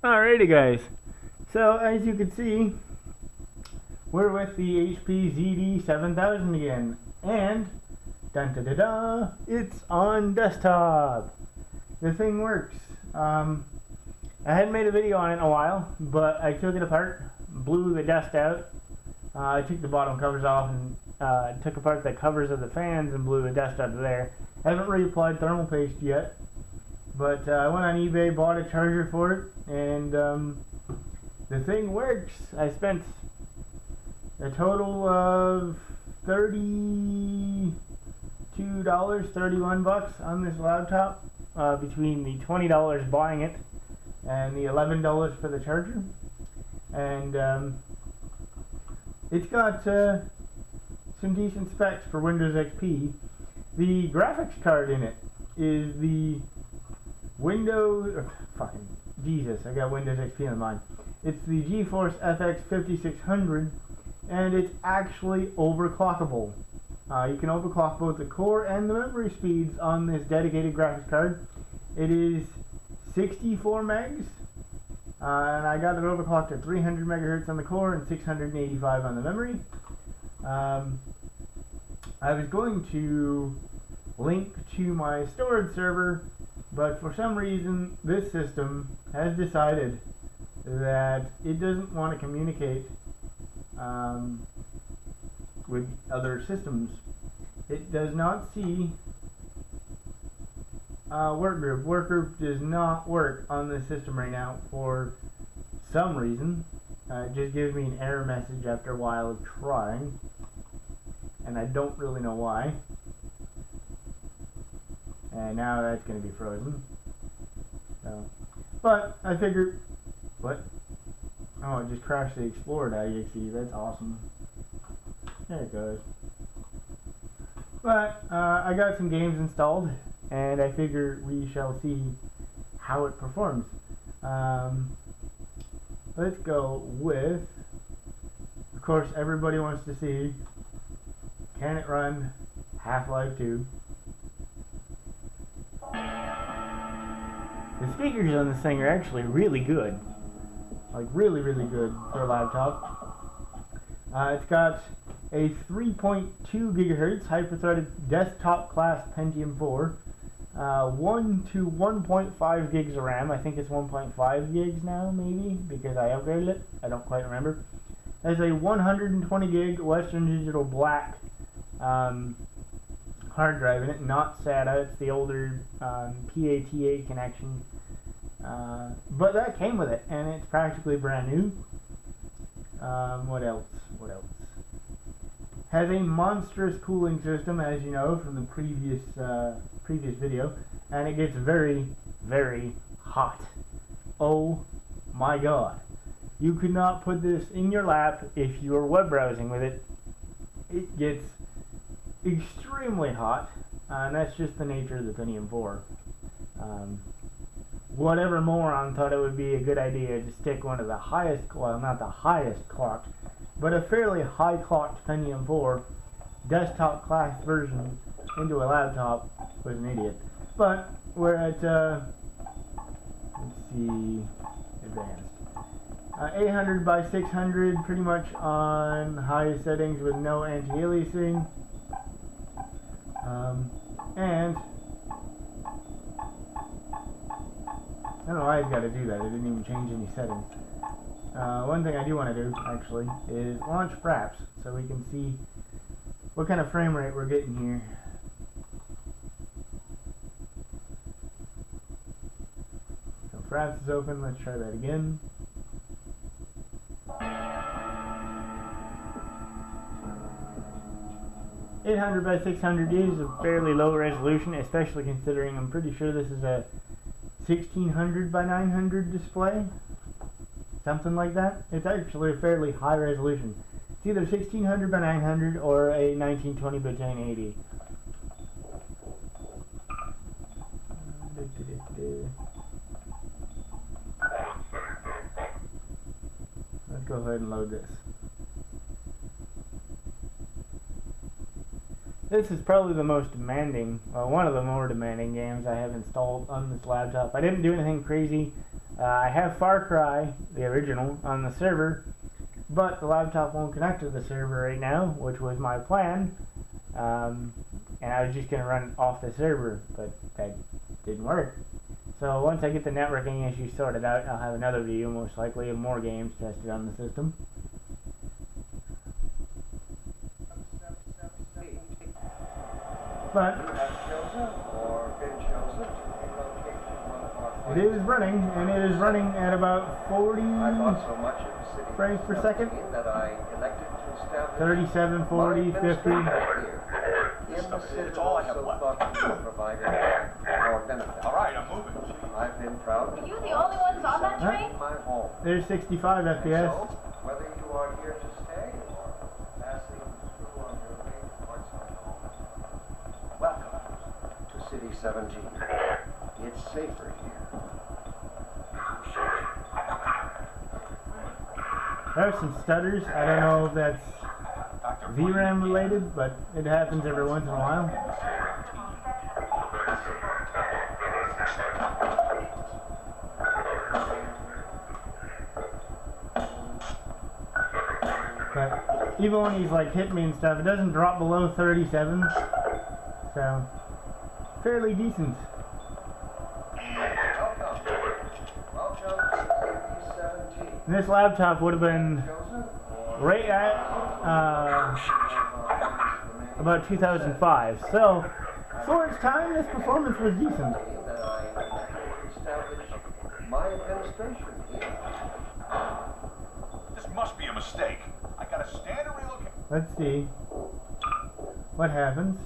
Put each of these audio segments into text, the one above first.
Alrighty guys, so as you can see, we're with the HP ZD7000 again, and dun da da da, it's on desktop. The thing works. I hadn't made a video on it in a while, but I took it apart, blew the dust out. I took the bottom covers off and took apart the covers of the fans and blew the dust out of there. I haven't reapplied thermal paste yet, but I went on eBay, bought a charger for it, and the thing works. I spent a total of $32, 31 bucks on this laptop, between the $20 buying it and the $11 for the charger. And it's got some decent specs for Windows XP. The graphics card in it is the Windows, fucking Jesus, I got Windows XP on mine. It's the GeForce FX 5600, and it's actually overclockable. You can overclock both the core and the memory speeds on this dedicated graphics card. It is 64 megs, and I got it overclocked at 300 megahertz on the core and 685 on the memory. I was going to link to my storage server, but for some reason this system has decided that it doesn't want to communicate with other systems. It does not see Workgroup. Workgroup does not work on this system right now for some reason. It just gives me an error message after a while of trying, and I don't really know why. And now that's going to be frozen. So, but I figured, what? Oh, it just crashed the Explorer.exe. That's awesome. There it goes. But I got some games installed, and I figure we shall see how it performs. Let's go with, of course, everybody wants to see, can it run Half-Life 2? The speakers on this thing are actually really good. Like really, really good for a laptop. It's got a 3.2 gigahertz hyper-threaded desktop class Pentium 4. 1 to 1.5 gigs of RAM. I think it's 1.5 gigs now, maybe, because I upgraded it. I don't quite remember. There's a 120 gig Western Digital Black hard drive in it, not SATA. It's the older PATA connection. But that came with it, and it's practically brand new. What else? Has a monstrous cooling system, as you know from the previous video, and it gets very, very hot. Oh my god. You could not put this in your lap if you are web browsing with it. It gets extremely hot, and that's just the nature of the Pentium 4. Whatever moron thought it would be a good idea to stick one of the highest, well, not the highest clocked, but a fairly high clocked Pentium 4 desktop class version into a laptop was an idiot. But we're at, let's see, advanced. 800 by 600, pretty much on highest settings with no anti-aliasing. And I don't know why he's got to do that. It didn't even change any settings. One thing I do want to do, actually, is launch Fraps so we can see what kind of frame rate we're getting here. So Fraps is open. Let's try that again. .800 by 600 is a fairly low resolution, especially considering I'm pretty sure this is a 1600 by 900 display, something like that. It's actually a fairly high resolution. It's either 1600 by 900 or a 1920 by 1080. Let's go ahead and load this. This is probably the most demanding, one of the more demanding games I have installed on this laptop. I didn't do anything crazy. I have Far Cry, the original, on the server, but the laptop won't connect to the server right now, which was my plan. And I was just going to run it off the server, but that didn't work. So once I get the networking issues sorted out, I'll have another video, most likely, of more games tested on the system. But it is running, and it is running at about 40 frames per second. 37, 40, 50. It's all I have left. All right, I'm moving. I've been proud. Are you the only ones on that train? There's 65 FPS. So, whether you are here to stay or passing through on your way towards home, welcome to City 17. It's safer here. There's some stutters. I don't know if that's VRAM related, but it happens every once in a while. But even when he's like hitting me and stuff, it doesn't drop below 37, so fairly decent. And this laptop would have been right at about 2005. So for its time, this performance was decent. This must be a mistake. I got a standard relocate. Let's see what happens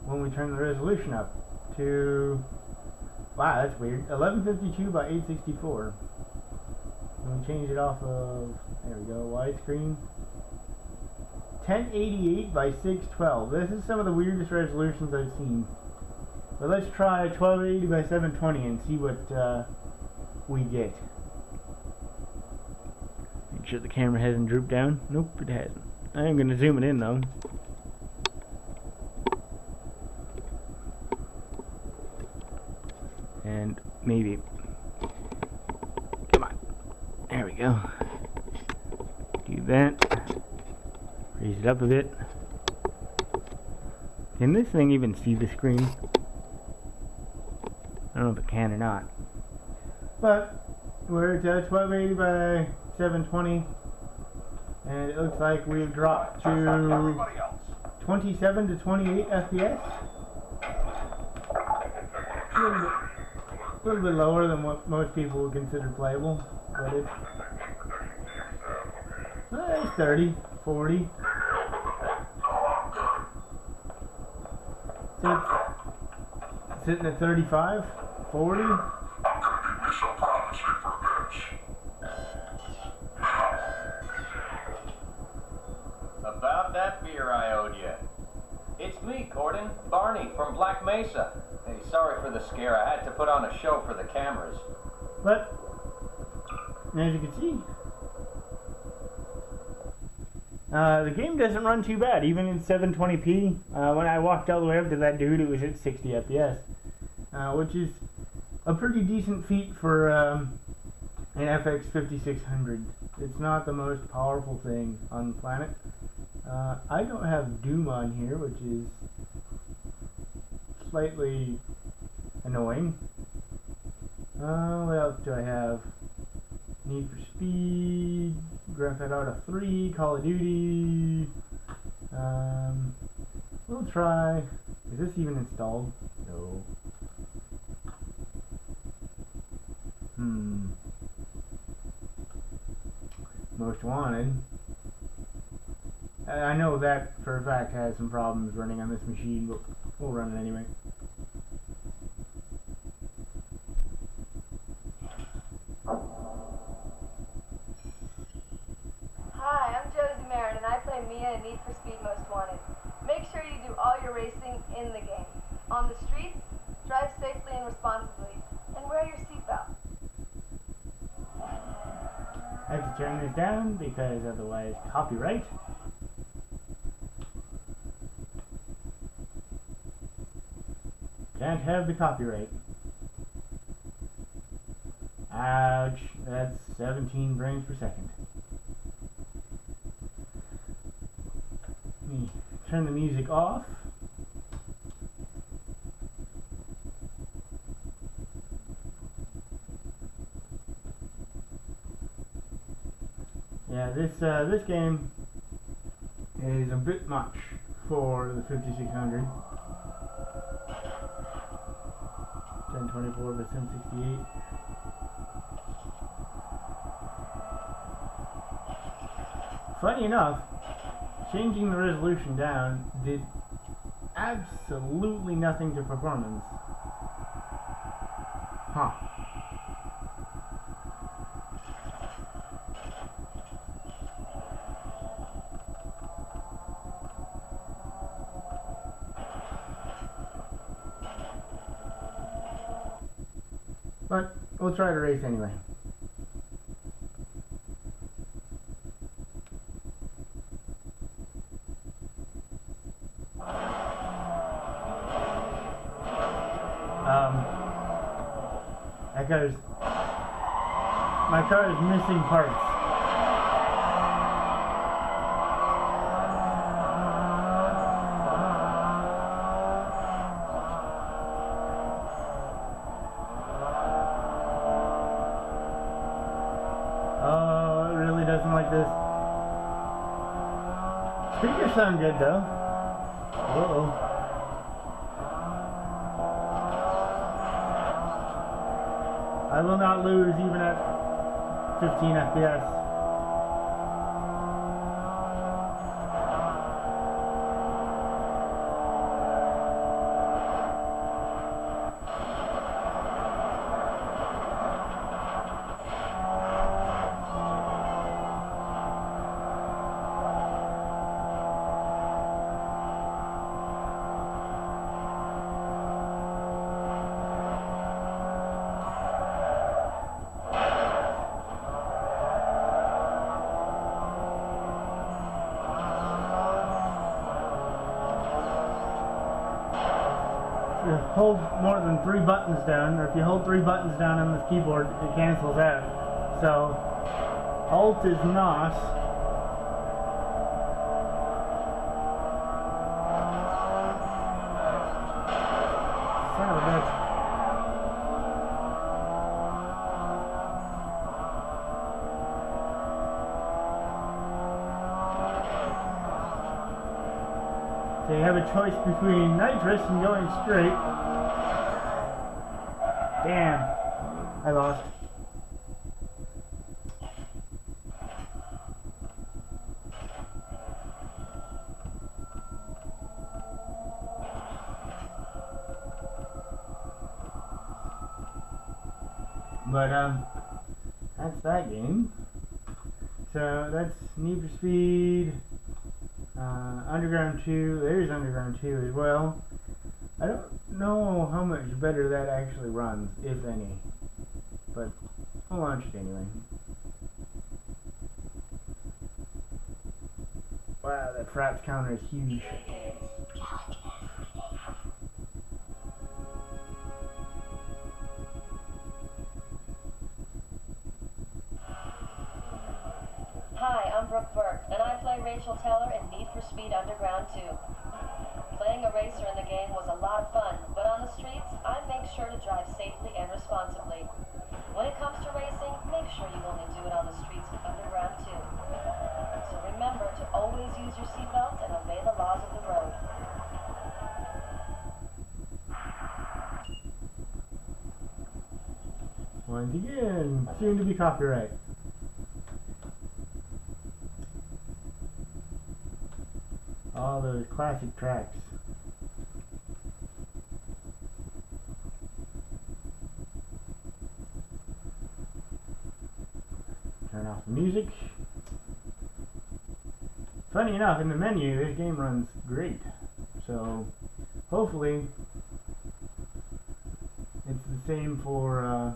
when we turn the resolution up to, wow, that's weird, 1152 by 864. And we change it off of, there we go, widescreen. 1088 by 612. This is some of the weirdest resolutions I've seen. But let's try 1280 by 720 and see what we get. Make sure the camera hasn't drooped down. Nope, it hasn't. I am going to zoom it in though. And maybe. Come on. There we go. Do that. Raise it up a bit. Can this thing even see the screen? I don't know if it can or not. But we're at 1280 by 720. And it looks like we've dropped to 27 to 28 FPS. A little bit lower than what most people would consider playable, but it's 30, 40. So it's sitting at 35, 40. About that beer I owed you. It's me, Gordon, Barney from Black Mesa. Hey, sorry for the scare. I had to put on a show for the cameras. But as you can see, the game doesn't run too bad, even in 720p. When I walked all the way up to that dude, it was at 60 FPS, which is a pretty decent feat for an FX 5600. It's not the most powerful thing on the planet. I don't have Doom on here, which is slightly annoying. What else do I have? Need for Speed, Grand Theft Auto 3, Call of Duty. We'll try. Is this even installed? No. Most Wanted. I know that for a fact has some problems running on this machine, but we'll run it anyway. Hi, I'm Josie Merritt, and I play Mia in Need for Speed Most Wanted. Make sure you do all your racing in the game. On the streets, drive safely and responsibly, and wear your seatbelt. I have to turn this down because otherwise copyright. Can't have the copyright. Ouch, that's 17 frames per second. Let me turn the music off. Yeah, this game is a bit much for the 5600. 1024 by 768. Funny enough, changing the resolution down did absolutely nothing to performance. Huh. But we'll try to race anyway. Because my car is missing parts. Oh, it really doesn't like this. Speakers sound good though. Uh-oh. I will not lose even at 15 FPS. If you hold more than 3 buttons down, or if you hold 3 buttons down on this keyboard, it cancels out. So, Alt is NOS. Son of a bitch. So you have a choice between nitrous and going straight. Damn, I lost. But that's that game. So that's Need for Speed. Underground 2, there's Underground 2 as well. I don't know how much better that actually runs, if any. But I'll launch it anyway. Wow, that fraps counter is huge. Hi, I'm Brooke Burke, and I play Rachel Teller in Need for Speed Underground 2. Playing a racer in the game was a lot of fun, but on the streets, I make sure to drive safely and responsibly. When it comes to racing, make sure you only do it on the streets of Underground 2. So remember to always use your seatbelt and obey the laws of the road. Once again, soon to be copyright. All those classic tracks. Turn off the music. Funny enough, in the menu, this game runs great. So, hopefully, it's the same for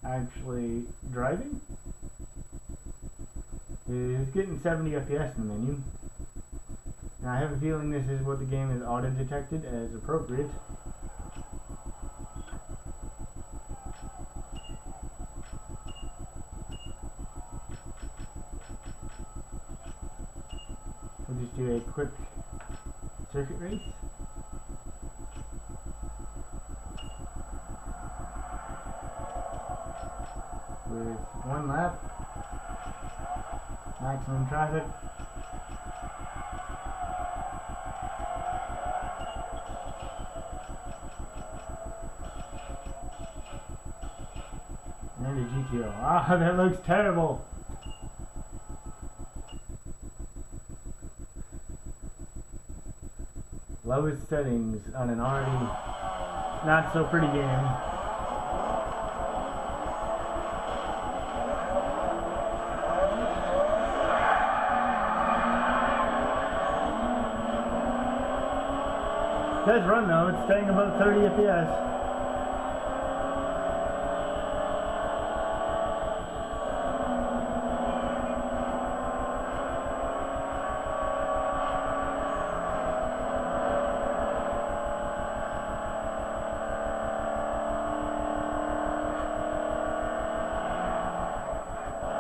actually driving. It's getting 70 FPS in the menu. And I have a feeling this is what the game is auto-detected as appropriate. just do a quick circuit race. With 1 lap, maximum traffic. And a GTO. Ah, that looks terrible. Lowest settings on an already not so pretty game. It does run though, it's staying above 30 FPS.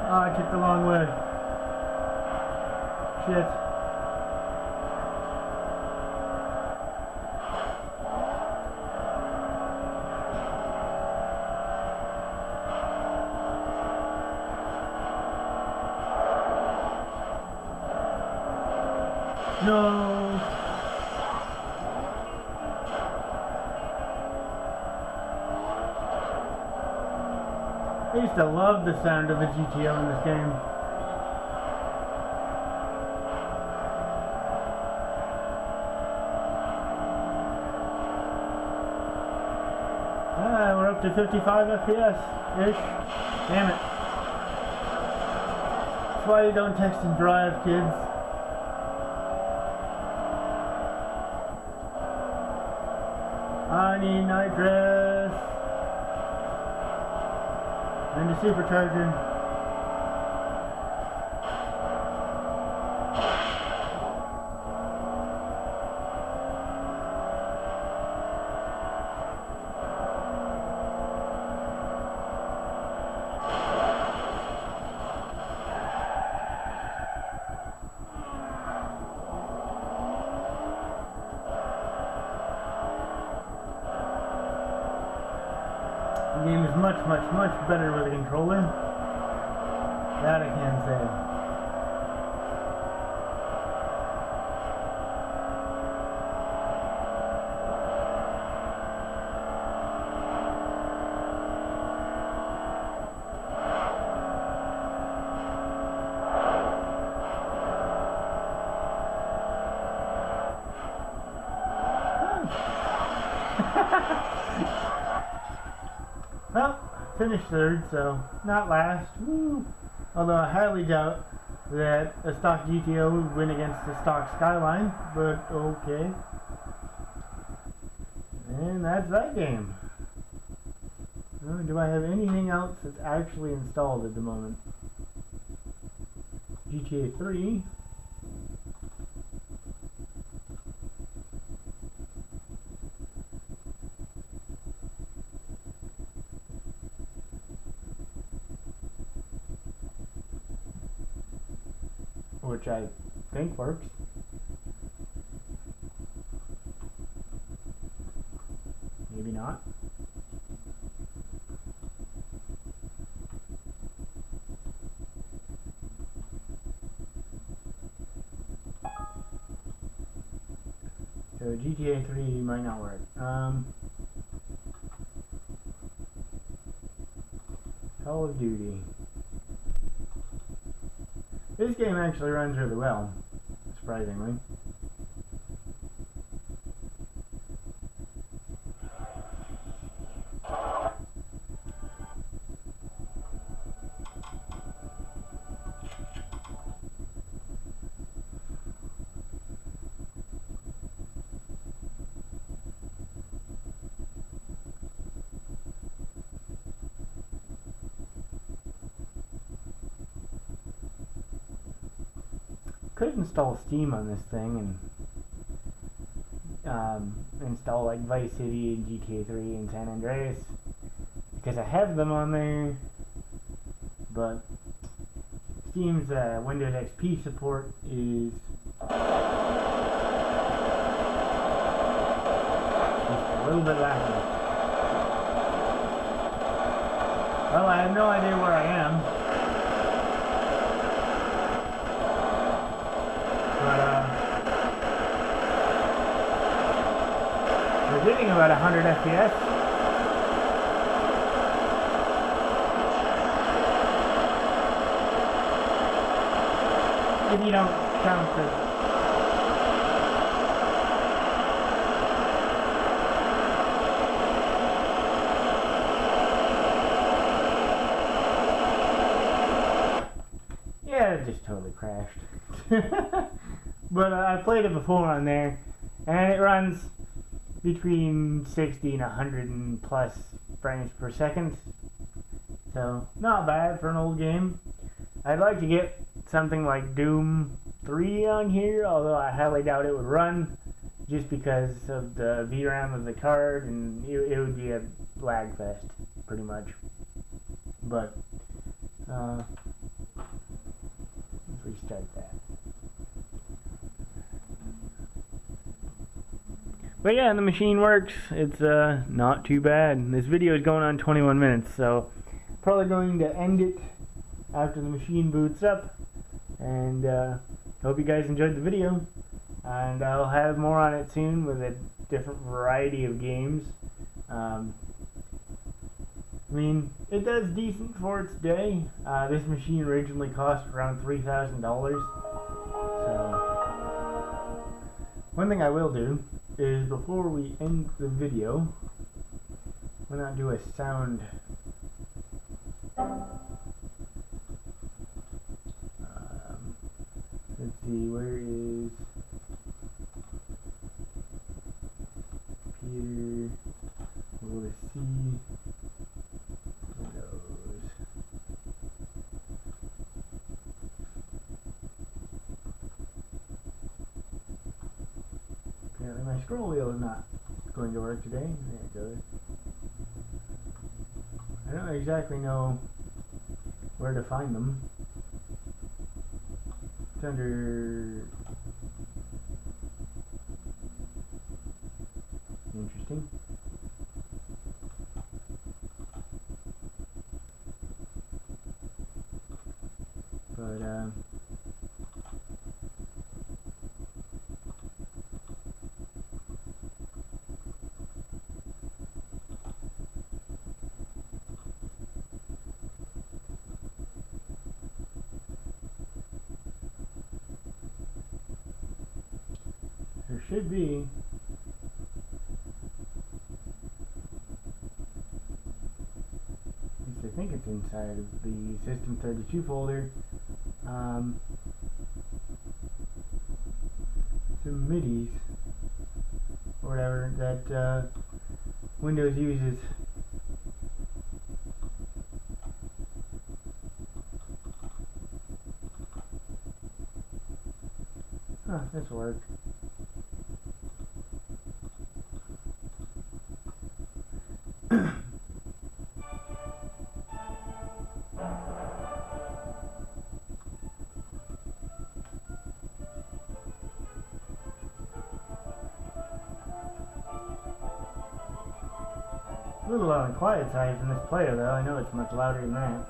Oh, I took the long way. Shit. No. I used to love the sound of the GTO in this game. Ah, we're up to 55 FPS-ish. Damn it. That's why you don't text and drive, kids. I need nitrous. And a supercharger. The game is much better with a controller. That I can say. Well, finished third, so not last. Woo. Although I highly doubt that a stock GTO would win against a stock Skyline, but okay. And that's that game. Do I have anything else that's actually installed at the moment? GTA 3. Which I think works. Maybe not. So GTA 3 might not work. Call of Duty. This game actually runs really well, surprisingly. Could install Steam on this thing and install like Vice City and GTA 3 and San Andreas because I have them on there, but Steam's Windows XP support is Just a little bit lacking. Well, I have no idea where I am. But we're getting about 100 FPS. If you don't count the yeah, it just totally crashed. But I played it before on there, and it runs between 60 and 100 and plus frames per second. So, not bad for an old game. I'd like to get something like Doom 3 on here, although I highly doubt it would run, just because of the VRAM of the card, and it would be a lag fest, pretty much. But, let's restart that. But yeah, the machine works. It's not too bad. This video is going on 21 minutes, so probably going to end it after the machine boots up. And hope you guys enjoyed the video. And I'll have more on it soon with a different variety of games. I mean, it does decent for its day. This machine originally cost around $3,000. So, one thing I will do is before we end the video, why not do a sound? Let's see, where is Peter? We'll go to C. Windows. Apparently my scroll wheel is not going to work today. There it goes. I don't exactly know where to find them. It's under interesting. But there should be. At least I think it's inside of the System32 folder. Some MIDIs or whatever that Windows uses. Huh, this worked. A little on the quiet side from this player, though. I know it's much louder than that.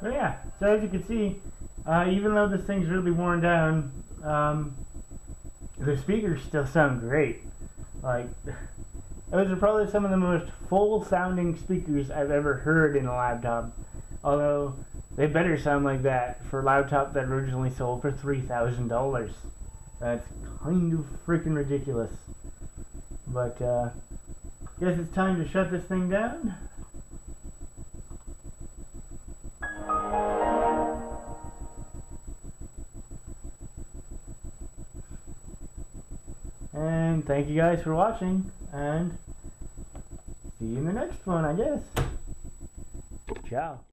But yeah, so as you can see, even though this thing's really worn down, the speakers still sound great. Like, Those are probably some of the most full sounding speakers I've ever heard in a laptop. Although they better sound like that for a laptop that originally sold for $3,000. That's kind of freaking ridiculous. But guess it's time to shut this thing down. And thank you guys for watching, and see you in the next one, I guess. Ciao.